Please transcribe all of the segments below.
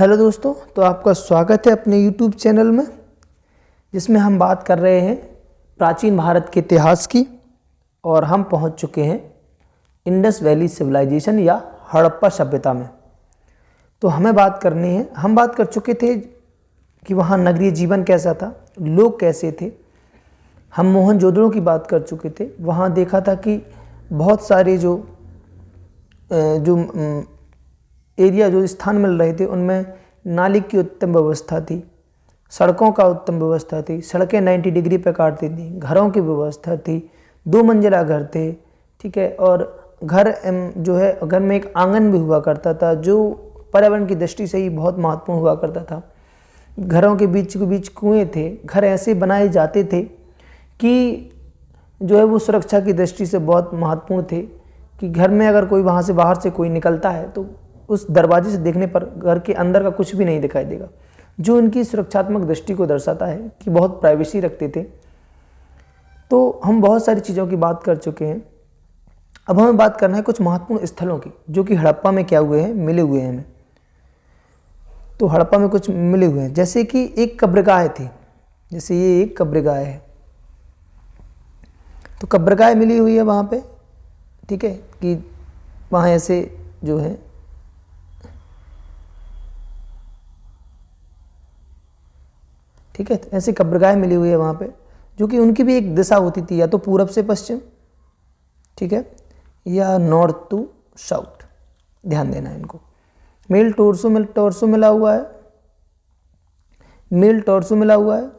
Hello दोस्तों, तो आपका स्वागत है अपने YouTube चैनल में, जिसमें हम बात कर रहे हैं प्राचीन भारत के इतिहास की। और हम पहुंच चुके हैं इंडस वैली सिविलाइजेशन या हड़प्पा सभ्यता में। तो हमें बात करनी है, हम बात कर चुके थे कि वहाँ नगरीय जीवन कैसा था, लोग कैसे थे। हम मोहनजोदड़ो की बात कर चुके थे, वहाँ देखा था कि बहुत सारे जो एरिया जो स्थान मिल रहे थे उनमें नाली की उत्तम व्यवस्था थी, सड़कों का उत्तम व्यवस्था थी, सड़कें 90 डिग्री पे काटती थी, घरों की व्यवस्था थी, 2 मंजिला घर थे, ठीक है। और घर जो है, घर में एक आंगन भी हुआ करता था जो पर्यावरण की दृष्टि से ही बहुत महत्वपूर्ण हुआ करता था। घरों के बीच कुएं थे। घर ऐसे बनाए जाते थे कि जो है वो सुरक्षा की दृष्टि से बहुत महत्वपूर्ण थे कि घर में अगर कोई वहाँ से बाहर से कोई निकलता है तो उस दरवाजे से देखने पर घर के अंदर का कुछ भी नहीं दिखाई देगा, जो उनकी सुरक्षात्मक दृष्टि को दर्शाता है कि बहुत प्राइवेसी रखते थे। तो हम बहुत सारी चीज़ों की बात कर चुके हैं। अब हमें बात करना है कुछ महत्वपूर्ण स्थलों की जो कि हड़प्पा में क्या हुए हैं, मिले हुए हैं हमें। तो हड़प्पा में कुछ मिले हुए हैं, जैसे कि एक कब्रगाह थी, जैसे ये एक कब्रगाह है, तो कब्रगाह मिली हुई है वहाँ पे, ठीक है। कि वहाँ ऐसे जो है ठीक है, ऐसी कब्रगाह मिली हुई है वहाँ पे, जो कि उनकी भी एक दिशा होती थी, या तो पूरब से पश्चिम, ठीक है, या नॉर्थ टू साउथ। ध्यान देना है इनको। मेल टोर्सो मिला हुआ है, मेल टोर्सो मिला हुआ है।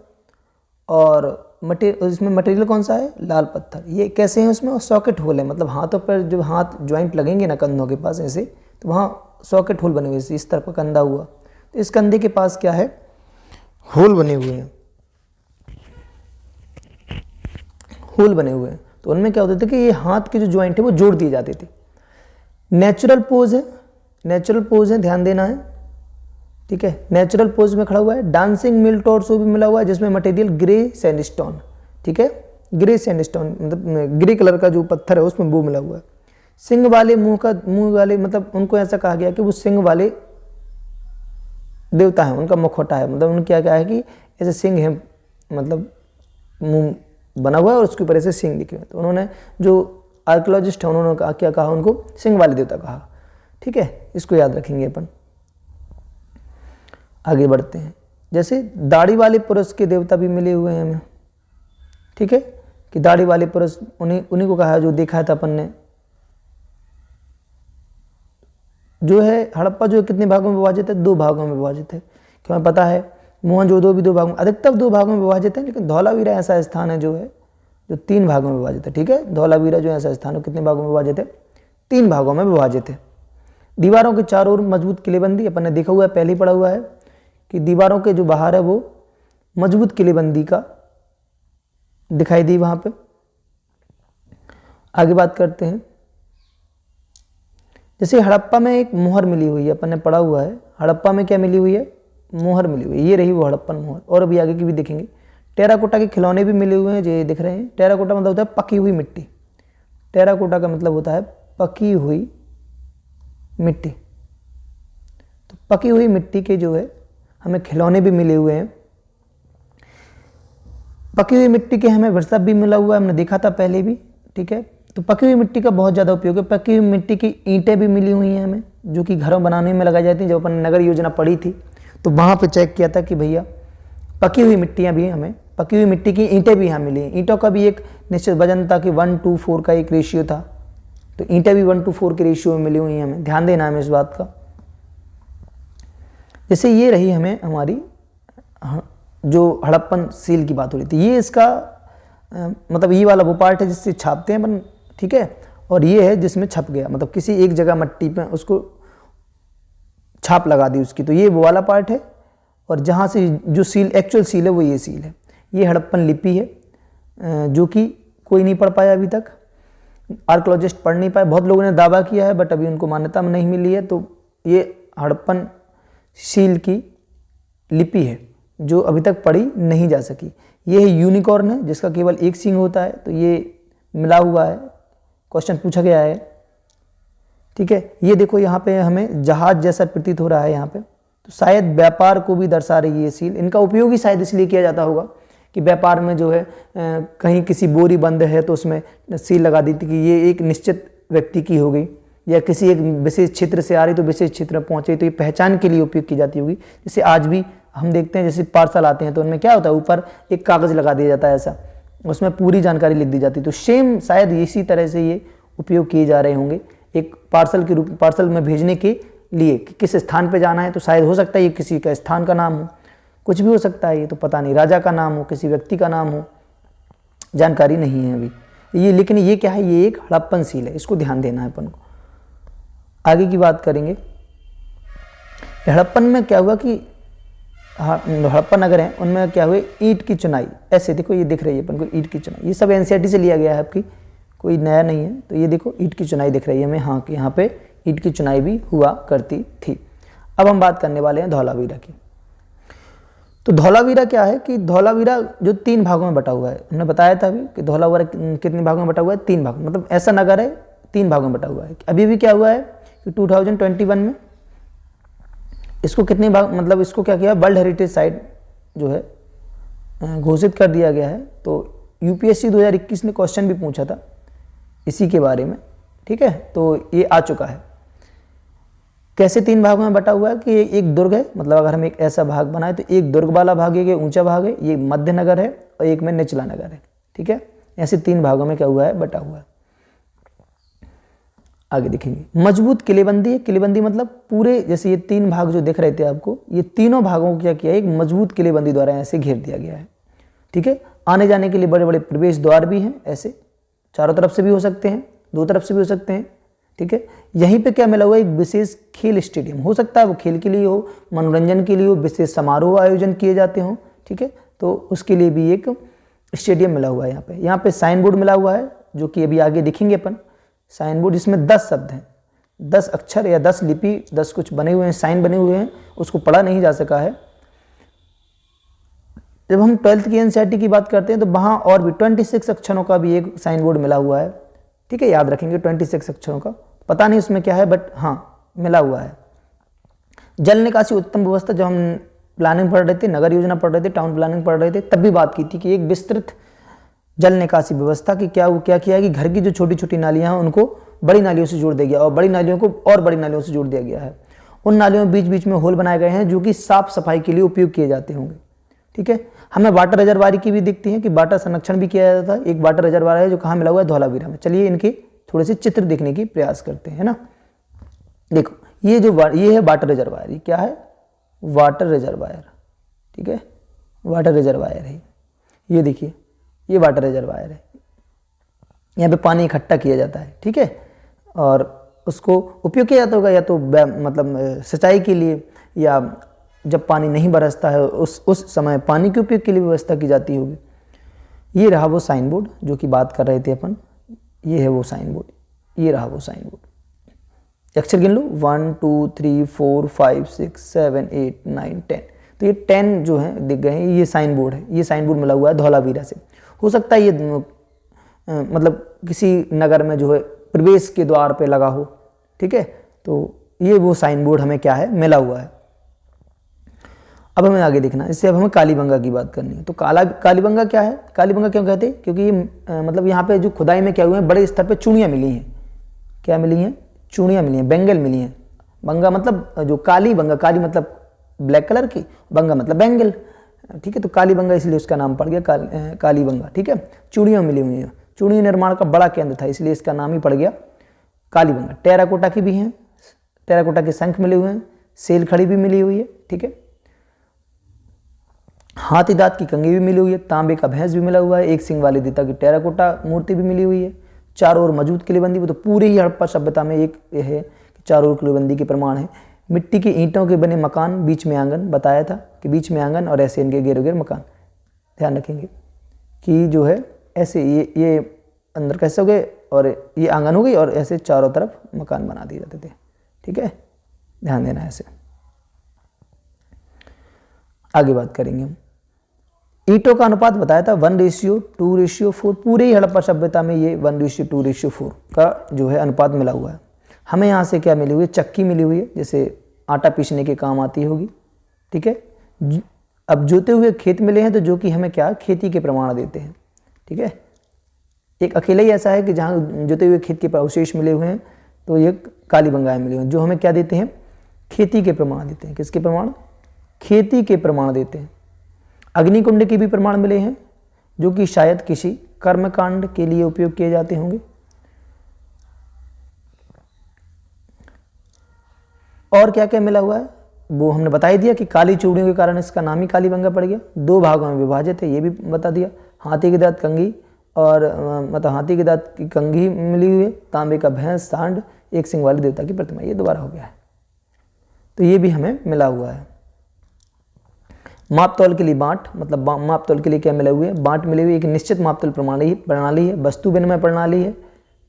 और इसमें मटेरियल कौन सा है? लाल पत्थर। ये कैसे हैं उसमें? सॉकेट होल है, मतलब हाथों पर जब हाथ ज्वाइंट लगेंगे ना कंधों के पास ऐसे, तो वहाँ सॉकेट होल बने हुए, इस तरफ कंधा हुआ, तो इस कंधे के पास क्या है? होल बने हुए हैं, होल बने हुए हैं। तो उनमें क्या होता था कि ये हाथ के जो ज्वाइंट है वो जोड़ दिए जाते थे। नेचुरल पोज है, नेचुरल पोज है, ध्यान देना है, ठीक है। नेचुरल पोज में खड़ा हुआ है। डांसिंग मिल टोर्सो भी मिला हुआ है, जिसमें मटेरियल ग्रे सैंडस्टोन, ठीक है, ग्रे सैंडस्टोन, मतलब ग्रे कलर का जो पत्थर है उसमें वो मिला हुआ है। सिंग वाले मुंह वाले, मतलब उनको ऐसा कहा गया कि वो सिंग वाले देवता है, उनका मुखौटा है, मतलब उनका क्या है कि ऐसे सिंह है, मतलब मुंह बना हुआ है और उसके ऊपर ऐसे सिंह लिखे हुए। तो उन्होंने, जो आर्कियोलॉजिस्ट है, उन्होंने क्या कहा? उनको सिंह वाले देवता कहा, ठीक है। इसको याद रखेंगे अपन। आगे बढ़ते हैं। जैसे दाढ़ी वाले पुरुष के देवता भी मिले हुए हैं हमें, ठीक है, कि दाढ़ी वाले पुरुष उन्हीं को कहा, जो देखा था अपन ने। जो है हड़प्पा जो कितने भागों में विभाजित है? 2 भागों में विभाजित है। क्यों? हमें पता है मोहनजोदड़ो भी 2 भागों, अधिकतर 2 भागों में विभाजित है, लेकिन धौलावीरा ऐसा स्थान है जो 3 भागों में विभाजित है, ठीक है। धौलावीरा जो ऐसा स्थान है कितने भागों में विभाजित है? 3 भागों में विभाजित है। दीवारों के चारों ओर मजबूत किलेबंदी, अपन ने देखा हुआ है, पहले ही पढ़ा हुआ है कि दीवारों के जो बाहर है वो मजबूत किलेबंदी का दिखाई दी वहां पे। आगे बात करते हैं। जैसे हड़प्पा में एक मोहर मिली हुई है, अपन ने पढ़ा हुआ है। हड़प्पा में क्या मिली हुई है? मोहर मिली हुई है। ये रही वो हड़प्पन मोहर। और अभी आगे की भी देखेंगे। टेराकोटा के खिलौने भी मिले हुए हैं, जो दिख रहे हैं। टेराकोटा मतलब होता है पकी हुई मिट्टी। टेराकोटा का मतलब होता है पकी हुई मिट्टी। तो पकी हुई मिट्टी के जो है हमें खिलौने भी मिले हुए हैं। पकी हुई मिट्टी के हमें वृषभ भी मिला हुआ है, हमने देखा था पहले भी, ठीक है। तो पकी हुई मिट्टी का बहुत ज़्यादा उपयोग है। पकी हुई मिट्टी की ईंटें भी मिली हुई हैं हमें, जो कि घरों बनाने में लगाई जाती हैं। जब अपन नगर योजना पढ़ी थी तो वहाँ पे चेक किया था कि भैया पकी हुई मिट्टियाँ भी हमें, पकी हुई मिट्टी की ईंटें भी यहाँ मिली हैं। ईंटों का भी एक निश्चित वजन था कि 1:4 का एक रेशियो था, तो ईंटें भी 1:4 के रेशियो में मिली हुई हैं हमें। ध्यान देना है हमें इस बात का। जैसे ये रही हमें हमारी जो हड़प्पन सील की बात हो रही थी, ये इसका मतलब ये वाला वो पार्ट है जिससे छापते हैं अपन, ठीक है। और ये है जिसमें छप गया, मतलब किसी एक जगह मट्टी पे उसको छाप लगा दी उसकी, तो ये वो वाला पार्ट है। और जहाँ से जो सील, एक्चुअल सील है, वो ये सील है। ये हड़प्पन लिपि है, जो कि कोई नहीं पढ़ पाया अभी तक, आर्कियोलॉजिस्ट पढ़ नहीं पाए। बहुत लोगों ने दावा किया है बट अभी उनको मान्यता नहीं मिली है। तो ये हड़प्पन सील की लिपि है जो अभी तक पढ़ी नहीं जा सकी। ये है यूनिकॉर्न है, जिसका केवल एक सींग होता है, तो ये मिला हुआ है, क्वेश्चन पूछा गया है, ठीक है। ये देखो यहाँ पे हमें जहाज जैसा प्रतीत हो रहा है यहाँ पे, तो शायद व्यापार को भी दर्शा रही है ये सील। इनका उपयोग ही शायद इसलिए किया जाता होगा कि व्यापार में जो है कहीं किसी बोरी बंद है तो उसमें सील लगा दी थी कि ये एक निश्चित व्यक्ति की हो गई, या किसी एक विशेष क्षेत्र से आ रही तो विशेष क्षेत्र में पहुंचे, तो ये पहचान के लिए उपयोग की जाती होगी। जैसे आज भी हम देखते हैं, जैसे पार्सल आते हैं तो उनमें क्या होता है, ऊपर एक कागज़ लगा दिया जाता है ऐसा, उसमें पूरी जानकारी लिख दी जाती है। तो सेम शायद इसी तरह से ये उपयोग किए जा रहे होंगे एक पार्सल के रूप, पार्सल में भेजने के लिए कि किस स्थान पे जाना है। तो शायद हो सकता है ये किसी का स्थान का नाम हो, कुछ भी हो सकता है, ये तो पता नहीं, राजा का नाम हो, किसी व्यक्ति का नाम हो, जानकारी नहीं है अभी ये। लेकिन ये क्या है, ये एक हड़प्पन सील है, इसको ध्यान देना है अपन को। आगे की बात करेंगे। हड़प्पन में क्या हुआ कि हड़प्पा नगर है उनमें क्या हुआ, ईंट की चुनाई, ऐसे देखो ये दिख रही है अपन को ईंट की चुनाई, ये सब एनसीईआरटी से लिया गया है आपकी, कोई नया नहीं है। तो ये देखो ईंट की चुनाई दिख रही है हमें, हाँ कि यहाँ पे ईंट की चुनाई भी हुआ करती थी। अब हम बात करने वाले हैं धौलावीरा की। तो धौलावीरा क्या है कि धौलावीरा जो 3 भागों में बटा हुआ है, हमने बताया था अभी कि धौलावीरा कितने भागों में बटा हुआ है, 3 भाग, मतलब ऐसा नगर है 3 भागों में बटा हुआ है। अभी भी क्या हुआ है कि 2021 में इसको कितने भाग, मतलब इसको क्या किया, वर्ल्ड हेरिटेज साइट जो है घोषित कर दिया गया है। तो यूपीएससी 2021 ने क्वेश्चन भी पूछा था इसी के बारे में, ठीक है, तो ये आ चुका है। कैसे 3 भागों में बटा हुआ है कि एक दुर्ग है, मतलब अगर हम एक ऐसा भाग बनाए तो एक दुर्ग वाला भाग है, ये ऊंचा भाग है, ये मध्य नगर है और एक में निचला नगर है, ठीक है। ऐसे 3 भागों में क्या हुआ है, बटा हुआ है। आगे देखेंगे मजबूत किलेबंदी है। किलेबंदी मतलब पूरे, जैसे ये 3 भाग जो दिख रहे थे आपको, ये तीनों भागों को क्या किया है, एक मजबूत किलेबंदी द्वारा ऐसे घेर दिया गया है, ठीक है। आने जाने के लिए बड़े बड़े प्रवेश द्वार भी हैं, ऐसे चारों तरफ से भी हो सकते हैं, 2 तरफ से भी हो सकते हैं, ठीक है। यहीं पे क्या मिला हुआ है, एक विशेष खेल स्टेडियम, हो सकता है वो खेल के लिए हो, मनोरंजन के लिए हो, विशेष समारोह आयोजन किए जाते हों, ठीक है, तो उसके लिए भी एक स्टेडियम मिला हुआ है। यहाँ पे साइन बोर्ड मिला हुआ है, जो कि अभी आगे दिखेंगे अपन। साइन बोर्ड जिसमें 10 शब्द हैं, 10 अक्षर या 10 लिपि, 10 कुछ बने हुए हैं, साइन बने हुए हैं, उसको पढ़ा नहीं जा सका है। जब हम 12th की एनसीईआरटी की बात करते हैं तो वहाँ और भी 26 अक्षरों का भी एक साइन बोर्ड मिला हुआ है, ठीक है, याद रखेंगे 26 अक्षरों का, पता नहीं उसमें क्या है बट हाँ मिला हुआ है। जल निकासी उत्तम व्यवस्था, जब हम प्लानिंग पढ़ रहे थे, नगर योजना पढ़ रहे थे, टाउन प्लानिंग पढ़ रहे थे, तब भी बात की थी कि एक विस्तृत जल निकासी व्यवस्था की क्या किया है कि घर की जो छोटी छोटी नालियां हैं उनको बड़ी नालियों से जोड़ दिया गया और बड़ी नालियों को और बड़ी नालियों से जोड़ दिया गया है। उन नालियों में बीच बीच में होल बनाए गए हैं जो कि साफ सफाई के लिए उपयोग किए जाते होंगे, ठीक है। हमें वाटर रिजर्वायर की भी दिखती है कि वाटर संरक्षण भी किया जाता है। एक वाटर रिजर्वायर है जो कहाँ मिला हुआ है, धौलावीरा में। चलिए इनके थोड़े से चित्र देखने की प्रयास करते हैं ना। देखो ये है वाटर रिजर्वायर, ये क्या है, वाटर रिजर्वायर, ठीक है, वाटर रिजर्वायर है। ये देखिए ये वाटर रिजर्वायर है, यहाँ पे पानी इकट्ठा किया जाता है, ठीक है, और उसको उपयोग किया जाता होगा या तो मतलब सिंचाई के लिए, या जब पानी नहीं बरसता है उस समय पानी के उपयोग के लिए व्यवस्था की जाती होगी। ये रहा वो साइन बोर्ड जो कि बात कर रहे थे अपन, ये है वो साइन बोर्ड, ये रहा वो साइन बोर्ड। अक्षर गिन लो 1 2 3 4 5 6 7 8 9 10, तो ये 10 जो है दिख गए हैं, ये साइन बोर्ड है। ये साइन बोर्ड मिला हुआ है धौलावीरा से। हो सकता है ये मतलब किसी नगर में जो है प्रवेश के द्वार पे लगा हो, ठीक है, तो ये वो साइन बोर्ड हमें क्या है, मिला हुआ है। अब हमें आगे देखना, इससे अब हमें कालीबंगा की बात करनी है। तो कालीबंगा क्या है, कालीबंगा क्यों कहते हैं, क्योंकि ये मतलब यहाँ पे जो खुदाई में क्या हुए हैं, बड़े स्तर पे चूड़ियाँ मिली हैं। क्या मिली हैं, चूड़ियाँ मिली हैं, बैंगल मिली हैं। बंगा मतलब जो कालीबंगा, काली मतलब ब्लैक कलर की, बंगा मतलब बैंगल, ठीक है, तो कालीबंगा इसलिए उसका नाम पड़ गया कालीबंगा, ठीक है। चूड़ियाँ मिली हुई हैं, चूड़ी निर्माण का बड़ा केंद्र था इसलिए इसका नाम ही पड़ गया कालीबंगा। टेराकोटा की भी हैं, टेराकोटा के शंख मिले हुए हैं, सेल खड़ी भी मिली हुई है, ठीक है। हाथी दांत की कंघी भी मिली हुई है, तांबे का भैंस भी मिला हुआ है, एक सिंह वाली देवता की टेराकोटा मूर्ति भी मिली हुई है। चारों ओर मजबूत किलेबंदी, वो तो पूरी ही हड़प्पा सभ्यता में एक है कि चारों ओर किलेबंदी के प्रमाण है। मिट्टी की ईंटों के बने मकान, बीच में आंगन, बताया था कि बीच में आंगन और ऐसे इनके गिर गिर मकान। ध्यान रखेंगे कि जो है ऐसे ये अंदर कैसे हो गए और ये आंगन हो गई और ऐसे चारों तरफ मकान बना दिए जाते थे, ठीक है, ध्यान देना ऐसे। आगे बात करेंगे हम, ईंटों का अनुपात बताया था 1:2:4। पूरे ही हड़प्पा सभ्यता में ये 1:2:4 का जो है अनुपात मिला हुआ है। हमें यहाँ से क्या मिली हुई है, चक्की मिली हुई है, जैसे आटा पीसने के काम आती होगी। ठीक है, अब जोते हुए खेत मिले हैं तो जो कि हमें क्या खेती के प्रमाण देते हैं। ठीक है, एक अकेला ही ऐसा है कि जहाँ जोते हुए खेत के अवशेष मिले हुए हैं तो ये काली बंगाएं मिले हुए हैं, जो हमें क्या देते हैं, खेती के प्रमाण देते हैं। किसके प्रमाण, खेती के प्रमाण देते हैं। अग्निकुंड के भी प्रमाण मिले हैं जो कि शायद किसी कर्मकांड के लिए उपयोग किए जाते होंगे। और क्या क्या मिला हुआ है वो हमने बता ही दिया कि काली चूड़ियों के कारण इसका नाम ही कालीबंगा पड़ गया। 2 भागों में विभाजित है, ये भी बता दिया। हाथी के दांत कंघी और मतलब हाथी के दांत की कंघी मिली हुई है, तांबे का भैंस, सांड, एक सिंह वाले देवता की प्रतिमा, ये दोबारा हो गया है। तो ये भी हमें मिला हुआ है। माप तौल के लिए बांट, मतलब माप तौल के लिए क्या मिले हुए हैं, बांट मिले हुए, एक निश्चित माप तौल प्रणाली है। वस्तु विनिमय प्रणाली है।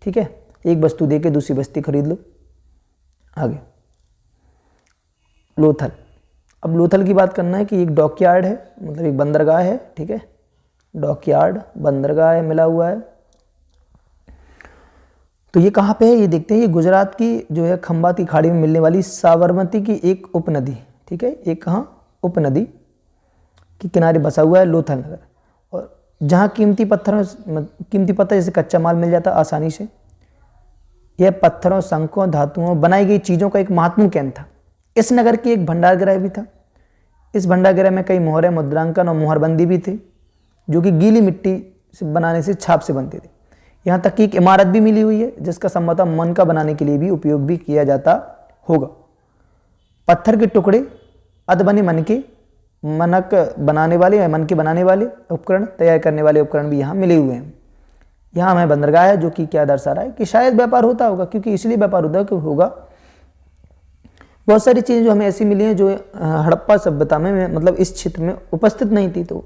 ठीक है, एक वस्तु दे के दूसरी वस्तु खरीद लो। आगे लोथल। अब लोथल की बात करना है कि एक डॉकयार्ड है, मतलब एक बंदरगाह है। ठीक है, डॉकयार्ड बंदरगाह है, मिला हुआ है। तो ये कहाँ पे है, ये देखते हैं। ये गुजरात की जो है खंबाती खाड़ी में मिलने वाली साबरमती की एक उपनदी। ठीक है, एक कहाँ, उपनदी के किनारे बसा हुआ है लोथल नगर। और जहाँ कीमती पत्थर जैसे कच्चा माल मिल जाता आसानी से। यह पत्थरों, शंखों, धातुओं, बनाई गई चीज़ों का एक महत्वपूर्ण केंद्र था। इस नगर की एक भंडारगृह भी था। इस भंडारगृह में कई मोहरें, मुद्रांकन और मोहरबंदी भी थे जो कि गीली मिट्टी से बनाने से, छाप से बनते थे। यहाँ तक कि एक इमारत भी मिली हुई है जिसका संभवतः मनका बनाने के लिए भी उपयोग भी किया जाता होगा। पत्थर के टुकड़े, अधबने मनके, मनक बनाने वाले या मनके बनाने वाले उपकरण, तैयार करने वाले उपकरण भी यहाँ मिले हुए हैं। यहाँ हमें बंदरगाह है जो कि क्या दर्शा रहा है कि शायद व्यापार होता होगा, क्योंकि इसलिए व्यापार होगा। बहुत सारी चीज़ें जो हमें ऐसी मिली हैं जो हड़प्पा सभ्यता में मतलब इस क्षेत्र में उपस्थित नहीं थी। तो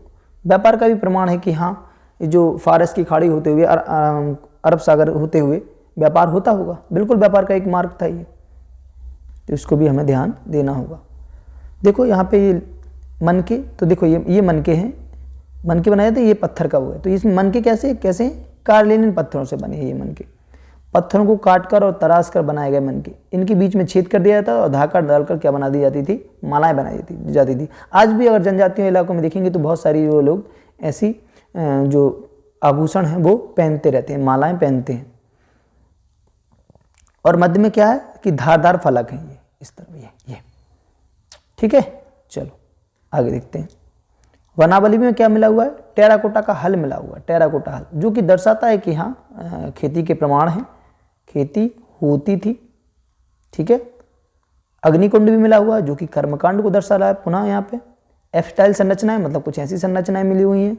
व्यापार का भी प्रमाण है कि हाँ, जो फारस की खाड़ी होते हुए अरब सागर होते हुए व्यापार होता होगा। बिल्कुल व्यापार का एक मार्ग था ये, तो इसको भी हमें ध्यान देना होगा। देखो यहाँ पे ये मनके, तो देखो ये मनके हैं, मनके बनाए थे, ये पत्थर का वो है। तो इसमें मनके कैसे कार्लिनियन पत्थरों से बने हैं। ये मनके पत्थरों को काटकर और तराश कर बनाए गए मनके, इनके बीच में छेद कर दिया जाता और धागा डालकर क्या बना दी जाती थी, मालाएं बनाई जाती थी। आज भी अगर जनजातीय इलाकों में देखेंगे तो बहुत सारी वो लोग ऐसी जो आभूषण हैं वो पहनते रहते हैं, मालाएं पहनते हैं। और मध्य में क्या है कि धारदार फलक है, ये इस तरह ये। ठीक है, चलो आगे देखते हैं। वनावली में क्या मिला हुआ है, टेराकोटा का हल मिला हुआ है। टेराकोटा हल जो कि दर्शाता है कि हाँ खेती के प्रमाण हैं, खेती होती थी। ठीक है, अग्निकुंड भी मिला हुआ है जो कि कर्मकांड को दर्शा रहा है। पुनः यहाँ पे एफ स्टाइल संरचनाएं, मतलब कुछ ऐसी संरचनाएं मिली हुई हैं।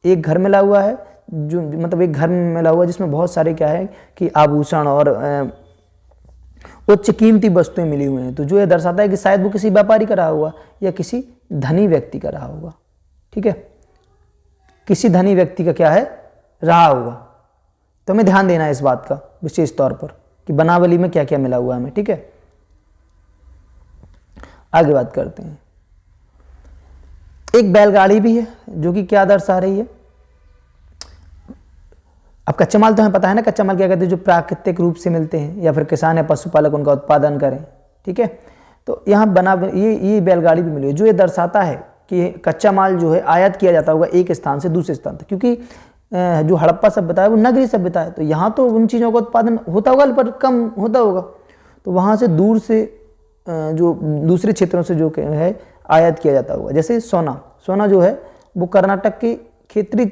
एक घर मिला हुआ है जो मतलब एक घर मिला हुआ है जिसमें बहुत सारे क्या है कि आभूषण और उच्च कीमती वस्तुएं मिली हुई हैं। तो जो ये दर्शाता है कि शायद वो किसी व्यापारी का रहा होगा या किसी धनी व्यक्ति का रहा होगा। ठीक है, किसी धनी व्यक्ति का क्या है, रहा होगा। तो हमें ध्यान देना है इस बात का विशेष तौर पर कि वनावली में क्या क्या मिला हुआ है हमें। ठीक है, आगे बात करते हैं। एक बैलगाड़ी भी है जो कि क्या दर्शा रही है। अब कच्चा माल तो हमें पता है ना, कच्चा माल क्या कहते हैं, जो प्राकृतिक रूप से मिलते हैं या फिर किसान या पशुपालक उनका उत्पादन करें। ठीक है, तो यहाँ बना ये बैलगाड़ी भी मिली है जो ये दर्शाता है कि कच्चा माल जो है आयात किया जाता होगा एक स्थान से दूसरे स्थान तक, क्योंकि जो हड़प्पा सभ्यता है वो नगरीय सभ्यता है। तो यहाँ तो उन चीज़ों का उत्पादन होता होगा पर कम होता होगा, तो वहाँ से दूर से जो दूसरे क्षेत्रों से जो है आयात किया जाता होगा। जैसे सोना जो है वो कर्नाटक की क्षेत्रीय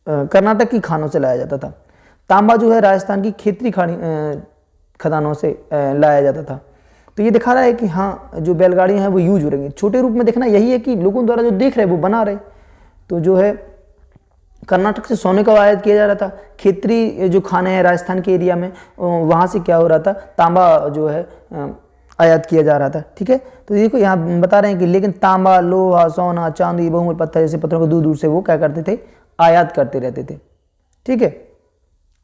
कर्नाटक की खानों से लाया जाता था। तांबा जो है राजस्थान की क्षेत्रीय खदानों से लाया जाता था। तो ये दिखा रहा है कि हाँ जो बैलगाड़ियाँ हैं वो यूज हो रही हैं। छोटे रूप में देखना यही है कि लोगों द्वारा जो देख रहे हैं वो बना रहे। तो जो है कर्नाटक से सोने का आयात किया जा रहा था। क्षेत्रीय जो खाने हैं राजस्थान के एरिया में वहाँ से क्या हो रहा था, तांबा जो है आयात किया जा रहा था। ठीक है, तो देखो यहाँ बता रहे हैं कि लेकिन तांबा, लोहा, सोना, चांदी, बहुमूल्य पत्थर जैसे पत्थरों को दूर दूर से वो क्या करते थे, आयात करते रहते थे। ठीक है,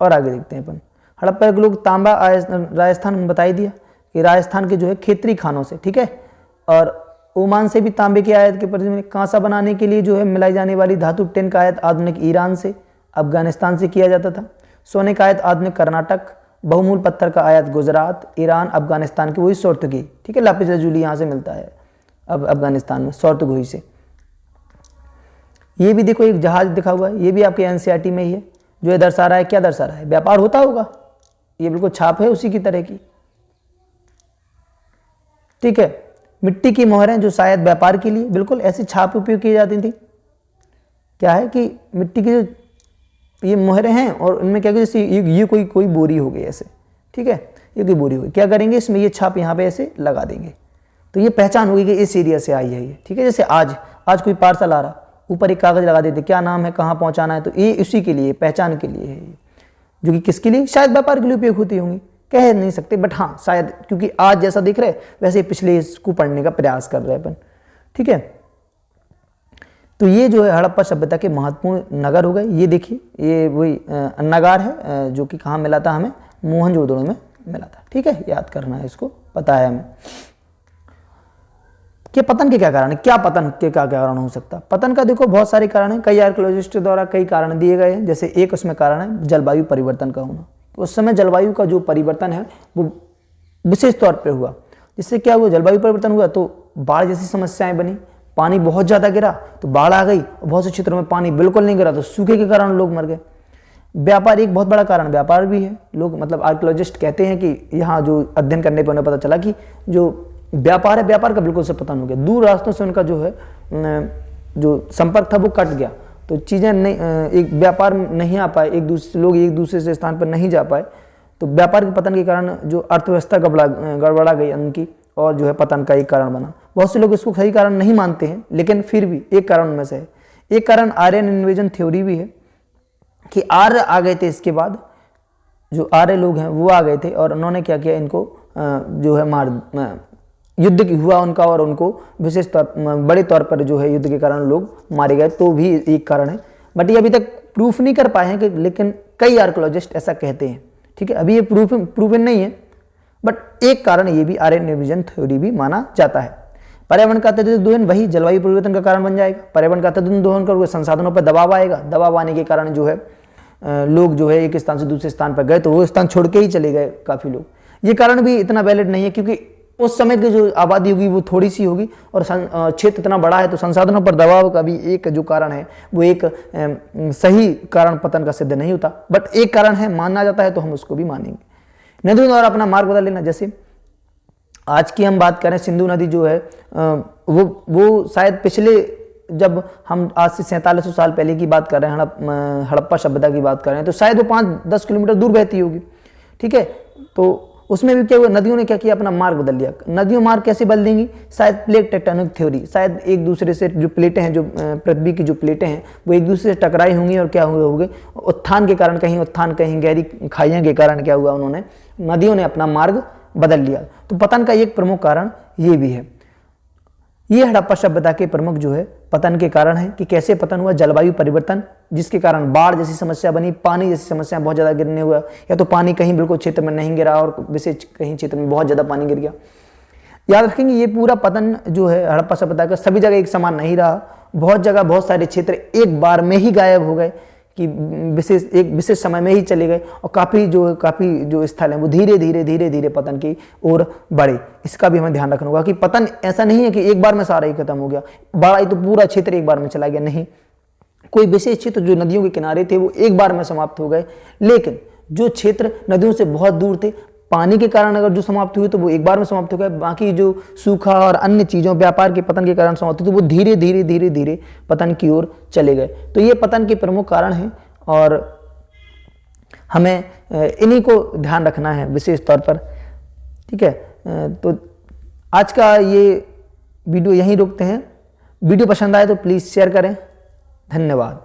और आगे देखते हैं अपन। हड़प्पा के लोग तांबा राजस्थान में बता ही दिया कि राजस्थान के जो है क्षेत्रीय खानों से। ठीक है, और ओमान से भी तांबे की आयात के परिधि में। कांसा बनाने के लिए जो है मिलाई जाने वाली धातु टिन का आयात आधुनिक ईरान से, अफगानिस्तान से किया जाता था। सोने का आयात आधुनिक कर्नाटक, बहुमूल पत्थर का आयात गुजरात, ईरान, अफगानिस्तान की, वही सोर्तगी, ठीक है, लापिस लजुली यहाँ से मिलता है अब अफगानिस्तान में, सोर्तगोही से। ये भी देखो एक जहाज दिखा हुआ है, ये भी आपके एनसीईआरटी में ही है, जो ये दर्शा रहा है, क्या दर्शा रहा है, व्यापार होता होगा, ये बिल्कुल छाप है उसी की तरह की, ठीक है। मिट्टी की मोहरें जो शायद व्यापार के लिए बिल्कुल ऐसी छाप उपयोग की जाती थी, क्या है कि मिट्टी की जो ये मोहरें हैं और इनमें क्या जैसे ये कोई बोरी हो गई ऐसे, ठीक है, ये कोई बोरी हो गई, क्या करेंगे इसमें ये छाप यहाँ पे ऐसे लगा देंगे, तो ये पहचान होगी कि इस एरिया से आई है ये, ठीक है। जैसे आज कोई पार्सल आ रहा, ऊपर एक कागज लगा देते, क्या नाम है, कहाँ पहुँचाना है, तो ये उसी के लिए, पहचान के लिए है ये, जो कि किसके लिए, शायद व्यापार के लिए उपयोग होती होंगी, कह नहीं सकते, बट हाँ शायद, क्योंकि आज जैसा दिख रहा है वैसे पिछले इसको पढ़ने का प्रयास कर रहे हैं अपन, ठीक है। तो ये जो है हड़प्पा सभ्यता के महत्वपूर्ण नगर हो गए। ये देखिए ये वही नगार है जो कि कहाँ मिला था हमें, मोहनजोदड़ो में मिला था, ठीक है, याद करना है, इसको पता है हमें कि पतन के क्या कारण है, क्या पतन के क्या कारण हो सकता है। पतन का देखो बहुत सारे कारण हैं, कई आर्कियोलॉजिस्ट द्वारा कई कारण दिए गए हैं। जैसे एक उसमें कारण है जलवायु परिवर्तन का होना, उस समय जलवायु का जो परिवर्तन है वो विशेष तौर पर हुआ, जिससे क्या हुआ, जलवायु परिवर्तन हुआ तो बाढ़ जैसी समस्याएं बनी, पानी बहुत ज़्यादा गिरा तो बाढ़ आ गई, और बहुत से क्षेत्रों में पानी बिल्कुल नहीं गिरा तो सूखे के कारण लोग मर गए। व्यापार एक बहुत बड़ा कारण व्यापार भी है, लोग मतलब आर्कियोलॉजिस्ट कहते हैं कि यहाँ जो अध्ययन करने पर उन्हें पता चला कि जो व्यापार है, व्यापार का बिल्कुल से पतन हो गया, दूर रास्तों से उनका जो है जो संपर्क था वो कट गया, तो चीज़ें नहीं, एक व्यापार नहीं आ पाए, लोग एक दूसरे से स्थान पर नहीं जा पाए, तो व्यापार के पतन के कारण जो अर्थव्यवस्था गड़बड़ा गई उनकी, और जो है पतन का एक कारण बना। बहुत से लोग इसको सही कारण नहीं मानते हैं, लेकिन फिर भी एक कारण में से है। एक कारण आर्यन इन्वेजन थ्योरी भी है कि आर्य आ गए थे, इसके बाद जो आर्य लोग हैं वो आ गए थे और उन्होंने क्या किया, इनको जो है युद्ध हुआ उनका, और उनको विशेष तौर बड़े तौर पर जो है युद्ध के कारण लोग मारे गए, तो भी एक कारण है। बट ये अभी तक प्रूफ नहीं कर पाए हैं कि, लेकिन कई आर्कियोलॉजिस्ट ऐसा कहते हैं, ठीक है, अभी ये प्रूवन नहीं है, बट एक कारण ये भी आर्यन इन्वेजन थ्योरी भी माना जाता है। पर्यावरण का अत्यधिक दोहन वही जलवायु परिवर्तन का कारण बन जाएगा। पर्यावरण का अत्यधिक दोहन कर संसाधनों पर दबाव आएगा, दबाव आने के कारण जो है लोग जो है एक स्थान से दूसरे स्थान पर गए तो वो स्थान छोड़ के ही चले गए काफ़ी लोग। ये कारण भी इतना वैलिड नहीं है, क्योंकि उस समय की जो आबादी होगी वो थोड़ी सी होगी और क्षेत्र इतना बड़ा है, तो संसाधनों पर दबाव का भी एक जो कारण है वो एक सही कारण पतन का सिद्ध नहीं होता, बट एक कारण है, माना जाता है, तो हम उसको भी मानेंगे। नदियों द्वारा अपना मार्ग बदल लेना, जैसे आज की हम बात करें, सिंधु नदी जो है वो शायद पिछले, जब हम आज से 4700 साल पहले की बात कर रहे हैं, हड़प्पा सभ्यता की बात कर रहे हैं, तो शायद वो 5-10 किलोमीटर दूर बहती होगी, ठीक है। तो उसमें भी क्या हुआ, नदियों ने क्या किया, अपना मार्ग बदल लिया। नदियों मार्ग कैसे बदल देंगी, शायद प्लेट टेक्टोनिक थ्योरी, शायद एक दूसरे से जो प्लेटें हैं, जो पृथ्वी की जो प्लेटें हैं वो एक दूसरे से टकराई होंगी, और क्या हुए होंगे, उत्थान के कारण, कहीं उत्थान कहीं गहरी खाइयों के कारण क्या हुआ, उन्होंने नदियों ने अपना मार्ग बदल लिया। तो पतन का एक प्रमुख कारण ये भी है। ये हड़प्पा सभ्यता के प्रमुख जो है पतन के कारण है कि कैसे पतन हुआ, जलवायु परिवर्तन जिसके कारण बाढ़ जैसी समस्या बनी, पानी जैसी समस्या बहुत ज़्यादा गिरने हुआ, या तो पानी कहीं बिल्कुल क्षेत्र में नहीं गिरा और विशेष कहीं क्षेत्र में बहुत ज़्यादा पानी गिर गया। याद रखेंगे ये पूरा पतन जो है हड़प्पा सभ्यता का सभी जगह एक समान नहीं रहा, बहुत जगह बहुत सारे क्षेत्र एक बार में ही गायब हो गए कि एक विशेष समय में ही चले गए, और काफ़ी जो स्थल हैं वो धीरे धीरे पतन की ओर बढ़े। इसका भी हमें ध्यान रखना होगा कि पतन ऐसा नहीं है कि एक बार में सारा ही खत्म हो गया, बड़ा ही तो पूरा क्षेत्र एक बार में चला गया, नहीं, कोई विशेष क्षेत्र जो नदियों के किनारे थे वो एक बार में समाप्त हो गए, लेकिन जो क्षेत्र नदियों से बहुत दूर थे, पानी के कारण अगर जो समाप्त हुए तो वो एक बार में समाप्त हो गए, बाकी जो सूखा और अन्य चीज़ों व्यापार के पतन के कारण समाप्त हुए तो वो धीरे धीरे पतन की ओर चले गए। तो ये पतन के प्रमुख कारण हैं और हमें इन्हीं को ध्यान रखना है विशेष तौर पर, ठीक है। तो आज का ये वीडियो यहीं रोकते हैं। वीडियो पसंद आए तो प्लीज़ शेयर करें। धन्यवाद।